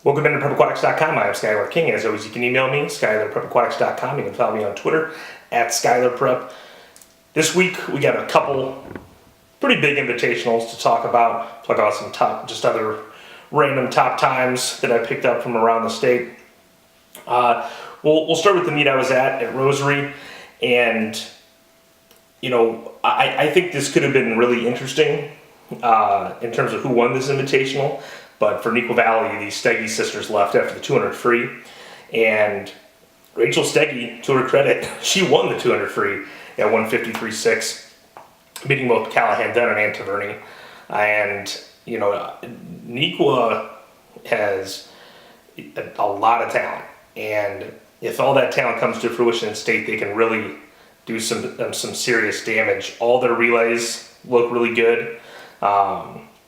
Welcome to PrepAquatics.com. I am Skylar King. As always, you can email me, Skylar@PrepAquatics.com. You can follow me on Twitter @SkylarPrep. This week, we got a couple pretty big invitationals to talk about some other random top times that I picked up from around the state. We'll start with the meet I was at Rosary, and I think this could have been really interesting in terms of who won this invitational. But for Neuqua Valley, the Steggy sisters left after the 200 free, and Rachel Steggy, to her credit, she won the 200 free at 153.6, beating both Callahan Dunn and Ann Taverny. And Neuqua has a lot of talent, and if all that talent comes to fruition in state, they can really do some serious damage. All their relays look really good.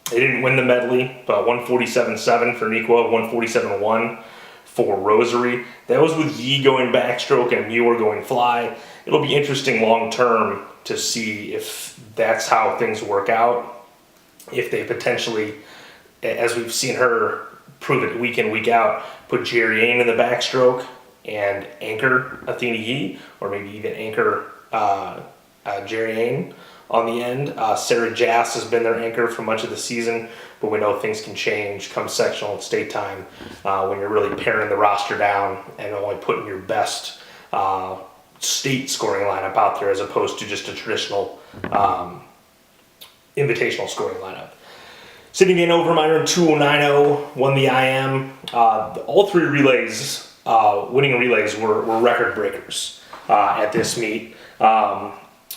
They didn't win the medley, but 147.7 for Neuqua, 147.1 for Rosary. That was with Yee going backstroke and Muir going fly. It'll be interesting long term to see if that's how things work out. If they potentially, as we've seen her prove it week in, week out, put Jerry Ain in the backstroke and anchor Athena Yee, or maybe even anchor Jerry Ain on the end. Sarah Jass has been their anchor for much of the season, but we know things can change come sectional and state time when you're really paring the roster down and only putting your best state scoring lineup out there as opposed to just a traditional invitational scoring lineup. Sydney Van Overmeyer in 209.0 won the IM. All three relays, winning relays, were record breakers at this meet.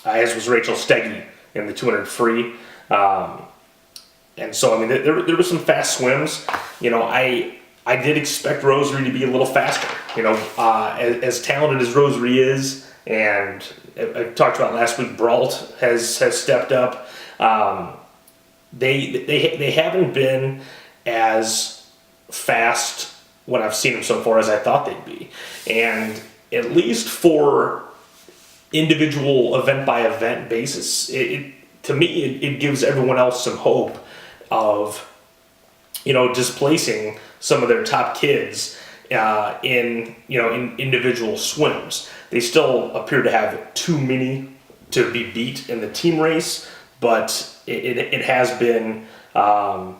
As was Rachel Steggy in the 200 free. And so, there were some fast swims. I did expect Rosary to be a little faster. As talented as Rosary is, and I talked about last week, Brault has stepped up. They haven't been as fast when I've seen them so far as I thought they'd be. And at least for individual event by event basis, to me it gives everyone else some hope of displacing some of their top kids in individual swims. They still appear to have too many to be beat in the team race, but it has been not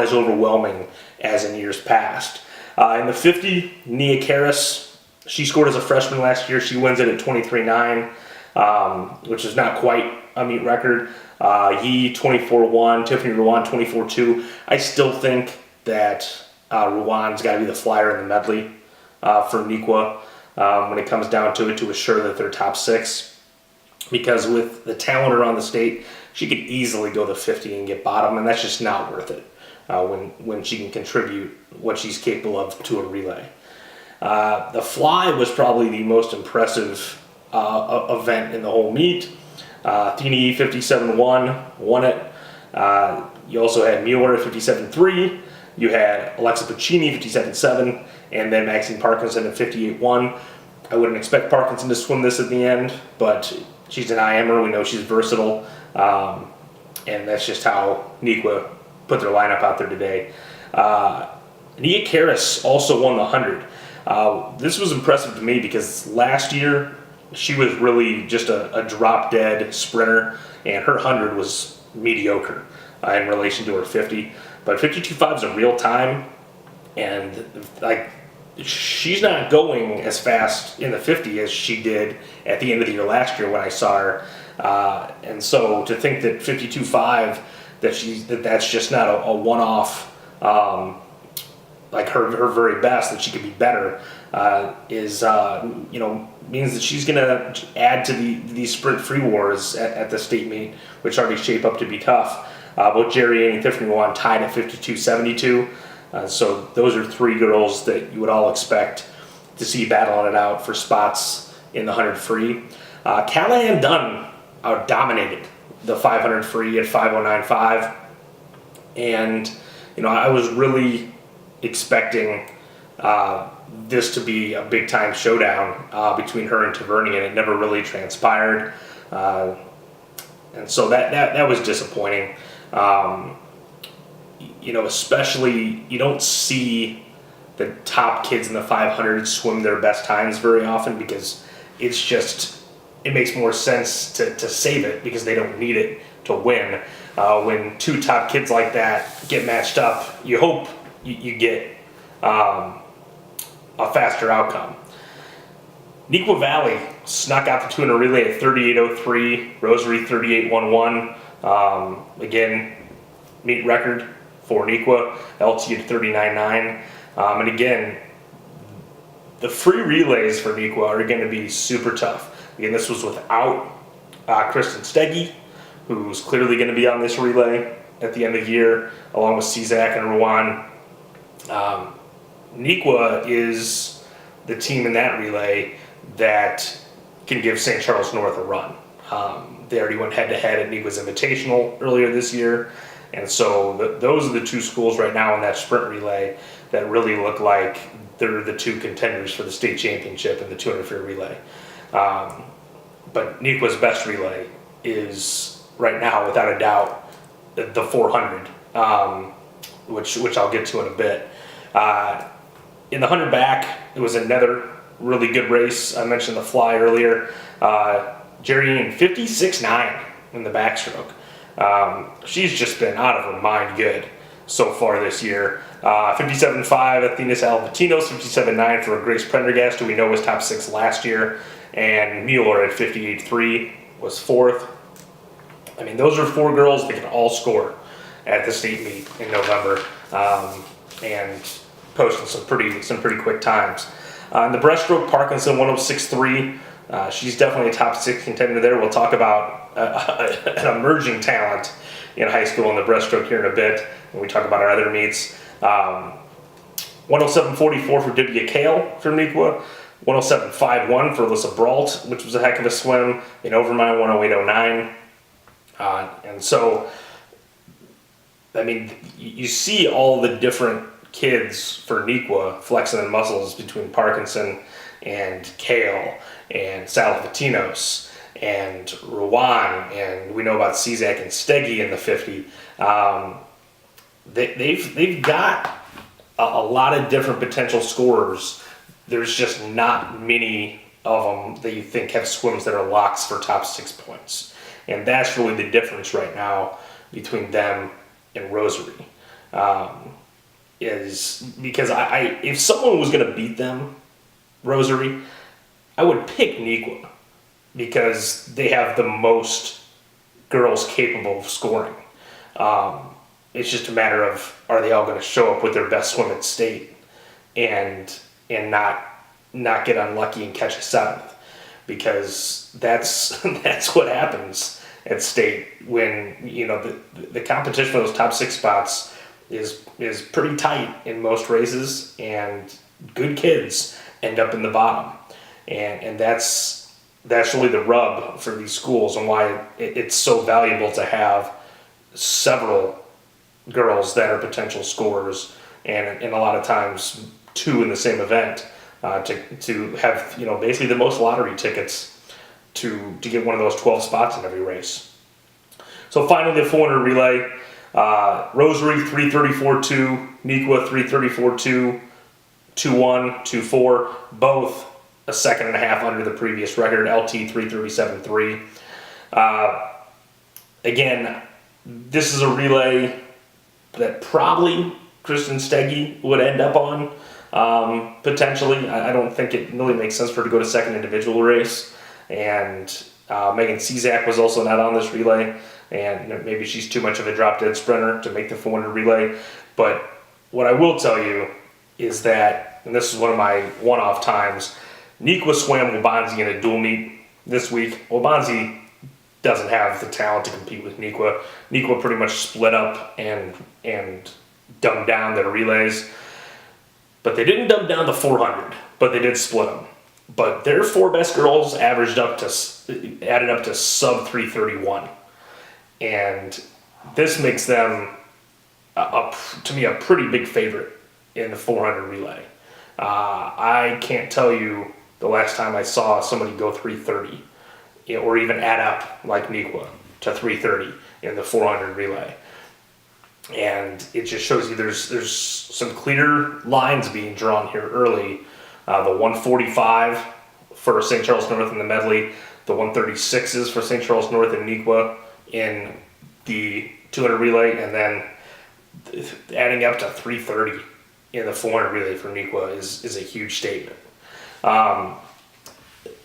as overwhelming as in years past. In the 50, Nia Karras, she scored as a freshman last year. She wins it at 23.9, which is not quite a meet record. Yee 24.1, Tiffany Ruan 24.2. I still think that Ruan's got to be the flyer in the medley for Neuqua when it comes down to it, to assure that they're top six. Because with the talent around the state, she could easily go the 50 and get bottom, and that's just not worth it when she can contribute what she's capable of to a relay. The fly was probably the most impressive event in the whole meet. Athena Yee 57.1 won it. You also had Mueller at 57.3. You had Alexa Puccini 57.7, and then Maxine Parkinson at 58.1. I wouldn't expect Parkinson to swim this at the end, but she's an IMer. We know she's versatile, and that's just how Neuqua put their lineup out there today. Nia Karras also won the 100. This was impressive to me because last year she was really just a drop-dead sprinter, and her 100 was mediocre in relation to her 50. But 52.5 is a real time, and she's not going as fast in the 50 as she did at the end of the year last year when I saw her. And so to think that 52.5, that's just not a one-off. Like her very best, that she could be better, means that she's going to add to these sprint free wars at the state meet, which already shape up to be tough. Both Jerry Ain and Tiffany Ruan tied at 52.72, so those are three girls that you would all expect to see battling it out for spots in the 100 free. Callahan Dunn dominated the 500 free at 5:09.5, and I was really expecting this to be a big time showdown between her and Taverny, and it never really transpired, and so that was disappointing. especially you don't see the top kids in the 500 swim their best times very often because it makes more sense to save it because they don't need it to win. When two top kids like that get matched up, you hope you get a faster outcome. Neuqua Valley snuck out the 200 relay at 38:03, Rosary 38:11. Again, meet record for Neuqua, LT at 39:9. And again, the free relays for Neuqua are going to be super tough. Again, this was without Kristen Steggy, who's clearly going to be on this relay at the end of the year, along with Czak and Rowan. Neuqua is the team in that relay that can give St. Charles North a run. They already went head-to-head at Neuqua's Invitational earlier this year, and so those are the two schools right now in that sprint relay that really look like they're the two contenders for the state championship in the 200 free relay. But Neuqua's best relay is right now, without a doubt, the 400, which I'll get to in a bit. In the 100 back, it was another really good race. I mentioned the fly earlier. Jerry in 56.9 in the backstroke. She's just been out of her mind good so far this year. 57.5 Athena Salvatinos, 57.9 for Grace Prendergast, who we know was top 6 last year, and Mueller at 58.3 was 4th. I mean, those are 4 girls that can all score at the state meet in November, and posting some pretty quick times. In the breaststroke, Parkinson 106.3. She's definitely a top 6 contender there. We'll talk about an emerging talent in high school in the breaststroke here in a bit when we talk about our other meets. 107.44 for Divya Kale from Neuqua. 107.51 for Alyssa Brault, which was a heck of a swim. In Overmine, 108.09. And so, I mean, you see all the different kids for Neuqua flexing their muscles between Parkinson and Kale and Salvatinos and Rowan, and we know about Czak and Steggy in the 50. They've got a lot of different potential scorers. There's just not many of them that you think have swims that are locks for top 6 points. And that's really the difference right now between them and Rosary. Is because if someone was going to beat them, Rosary, I would pick Neuqua because they have the most girls capable of scoring. It's just a matter of, are they all going to show up with their best swim at state and not get unlucky and catch a 7th, because that's what happens at state when the competition for those top 6 spots is pretty tight in most races, and good kids end up in the bottom, and that's really the rub for these schools and why it's so valuable to have several girls that are potential scorers, and a lot of times 2 in the same event, to have basically the most lottery tickets to get one of those 12 spots in every race. So finally, the 400 relay, Rosary 3:34.2, Neuqua 3:34.2, 2:1, 2:4, both a second and a half under the previous record. LT 3:37.3. Again, this is a relay that probably Kristen Steggy would end up on, potentially. I don't think it really makes sense for her to go to second individual race. And Megan Czak was also not on this relay, and maybe she's too much of a drop-dead sprinter to make the 400 relay. But what I will tell you is that, and this is one of my one-off times, Neuqua swam Waubonsie in a dual meet this week. Waubonsie doesn't have the talent to compete with Neuqua. Neuqua pretty much split up and dumbed down their relays. But they didn't dumb down the 400, but they did split them. But their 4 best girls added up to sub 3:31. And this makes them, to me, a pretty big favorite in the 400 relay. I can't tell you the last time I saw somebody go 3:30, or even add up like Neuqua to 3:30 in the 400 relay. And it just shows you there's some clear lines being drawn here early. The 145 for St. Charles North in the medley, the 136s for St. Charles North and Neuqua in the 200 relay, and then adding up to 330 in the 400 relay for Neuqua is a huge statement.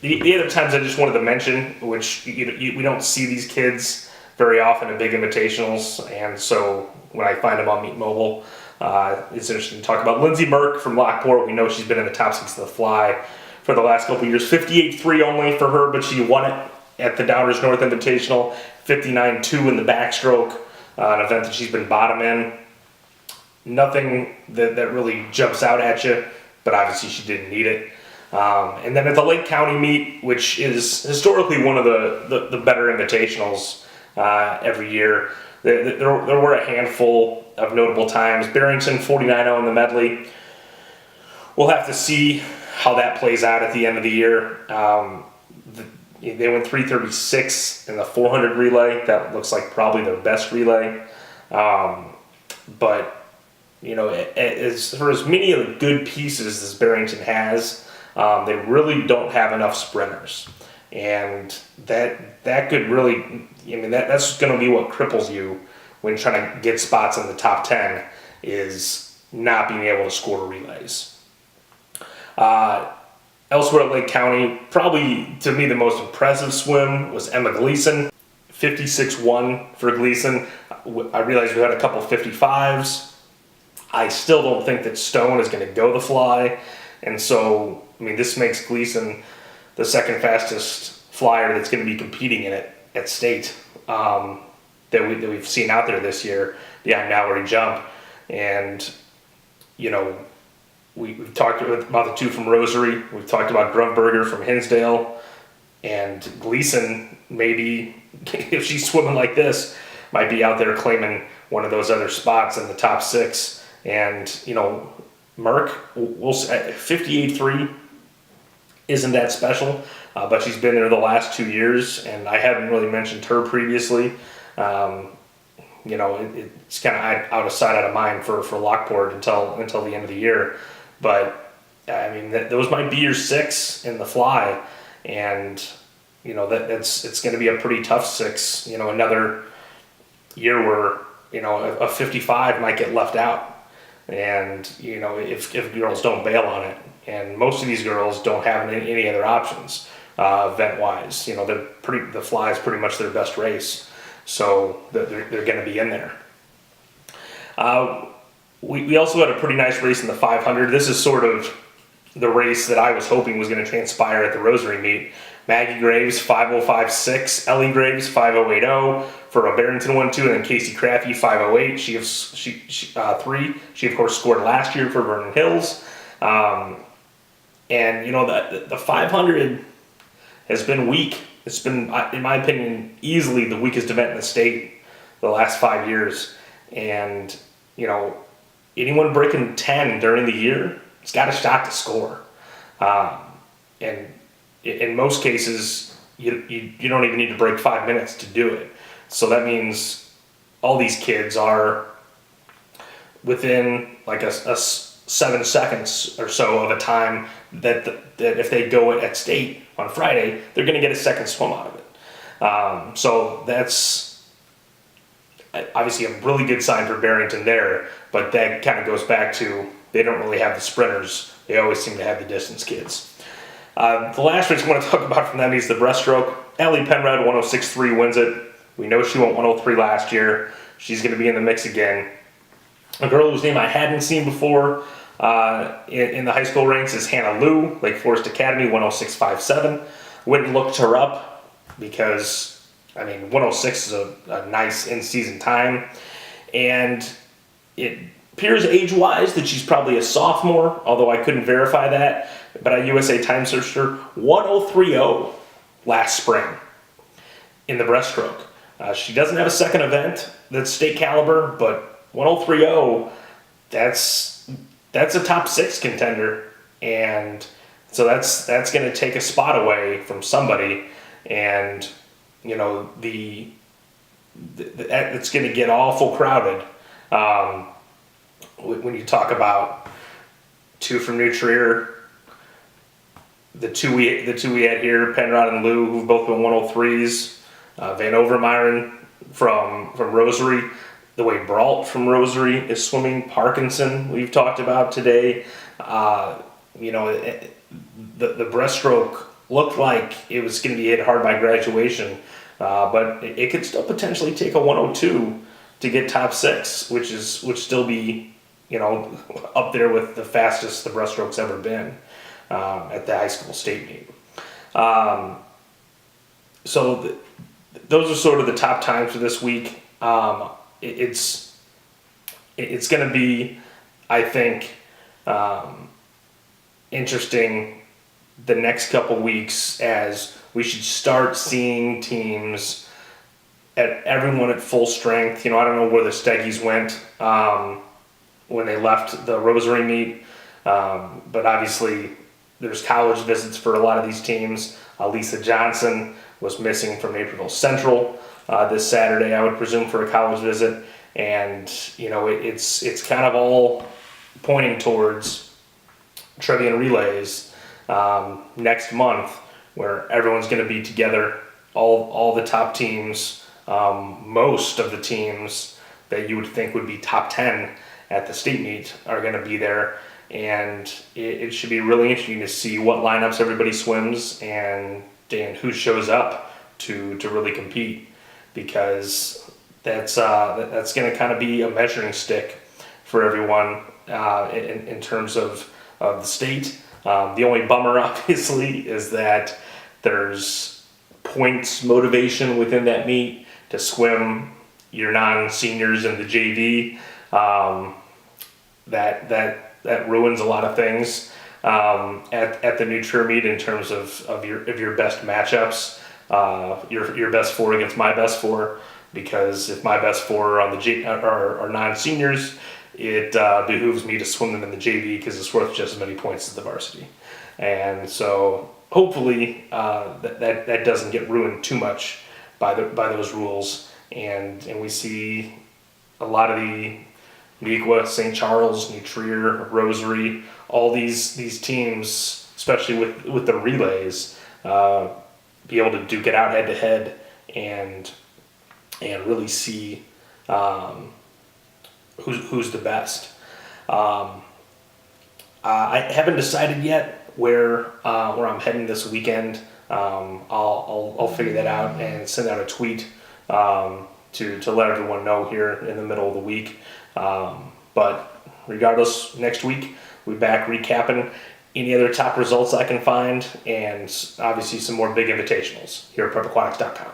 The other times I just wanted to mention, which we don't see these kids very often at big invitationals, and so when I find them on Meet Mobile, it's interesting to talk about Lindsey Burke from Lockport. We know she's been in the top 6 of the fly for the last couple of years. 58.3 only for her, but she won it at the Downers North Invitational. 59.2 in the backstroke, an event that she's been bottom in. Nothing that really jumps out at you, but obviously she didn't need it. And then at the Lake County meet, which is historically one of the better invitationals every year, there were a handful of notable times. Barrington 49.0 in the medley. We'll have to see how that plays out at the end of the year. They went 336 in the 400 relay. That looks like probably their best relay. But as for as many of the good pieces as Barrington has, they really don't have enough sprinters, and that could really, that's going to be what cripples you when trying to get spots in the top 10, is not being able to score relays. Elsewhere at Lake County, probably to me the most impressive swim was Emma Gleason, 56.1 for Gleason. I realized we had a couple 55s. I still don't think that Stone is going to go the fly, and so this makes Gleason the second fastest flyer that's going to be competing in it at state that we've seen out there this year behind Mallory Jump. And we've talked about the two from Rosary. We've talked about Grunberger from Hinsdale, and Gleason, maybe if she's swimming like this, might be out there claiming one of those other spots in the top 6. And Merck, 58.3 isn't that special, but she's been there the last 2 years, and I haven't really mentioned her previously. It's kind of out of sight, out of mind for Lockport until the end of the year. But those might be your 6 in the fly, and it's going to be a pretty tough 6. Another year where a 55 might get left out. And if girls don't bail on it, and most of these girls don't have any other options event wise, the fly is pretty much their best race, so they're going to be in there. We also had a pretty nice race in the 500. This is sort of the race that I was hoping was going to transpire at the Rosary meet. Maggie Graves 5:05.6, Ellie Graves 5:08.0 for a Barrington 1-2, and then Casey Craffey 5:08. She 3. She of course scored last year for Vernon Hills, and the 500 has been weak. It's been, in my opinion, easily the weakest event in the state the last 5 years. And anyone breaking 10 during the year, it's got a shot to score, and in most cases, you don't even need to break 5 minutes to do it. So that means all these kids are within like a 7 seconds or so of a time that if they go at state on Friday, they're going to get a second swim out of it. So that's obviously a really good sign for Barrington there, but that kind of goes back to they don't really have the sprinters. They always seem to have the distance kids. The last race I want to talk about from them is the breaststroke. Allie Penrod, 106.3 wins it. We know she went 103 last year. She's going to be in the mix again. A girl whose name I hadn't seen before in the high school ranks is Hannah Liu, Lake Forest Academy, 106.57. Went and looked her up because, 106 is a nice in-season time. And it appears age-wise that she's probably a sophomore, although I couldn't verify that. But I USA Time searched her 103.0 last spring in the breaststroke. She doesn't have a second event that's state caliber, but 103.0, that's a top 6 contender, and so that's going to take a spot away from somebody, and it's going to get awful crowded When you talk about two from New Trier, the two we had here, Penrod and Lou, who've both been 103s, Van Overmyron from Rosary, the way Brault from Rosary is swimming, Parkinson we've talked about today. The breaststroke looked like it was going to be hit hard by graduation, but it could still potentially take a 102 to get top 6, which still be up there with the fastest the breaststroke's ever been at the high school state meet. Those are sort of the top times for this week. It's going to be, I think, interesting the next couple weeks as we should start seeing teams at everyone at full strength. I don't know where the Steggies went when they left the Rosary meet, but obviously there's college visits for a lot of these teams. Lisa Johnson was missing from Naperville Central this Saturday, I would presume, for a college visit, and it's kind of all pointing towards Trevian Relays next month, where everyone's going to be together, all the top teams, most of the teams that you would think would be top 10 at the state meet are going to be there, and it should be really interesting to see what lineups everybody swims and who shows up to really compete, because that's going to kind of be a measuring stick for everyone in terms of the state. The only bummer, obviously, is that there's points motivation within that meet to swim your non-seniors in the JV. That ruins a lot of things at the New Trier meet in terms of your best matchups, your best 4 against my best 4. Because if my best 4 are on the are non-seniors, it behooves me to swim them in the JV because it's worth just as many points as the varsity. And so hopefully that doesn't get ruined too much by those rules, and we see a lot of the Neuqua, St. Charles, New Trier, Rosary, all these teams, especially with the relays, be able to duke it out head to head and really see who's the best. I haven't decided yet where I'm heading this weekend. I'll figure that out and send out a tweet to let everyone know here in the middle of the week. But regardless, next week we'll be back recapping any other top results I can find, and obviously some more big invitationals here at prepaquatics.com.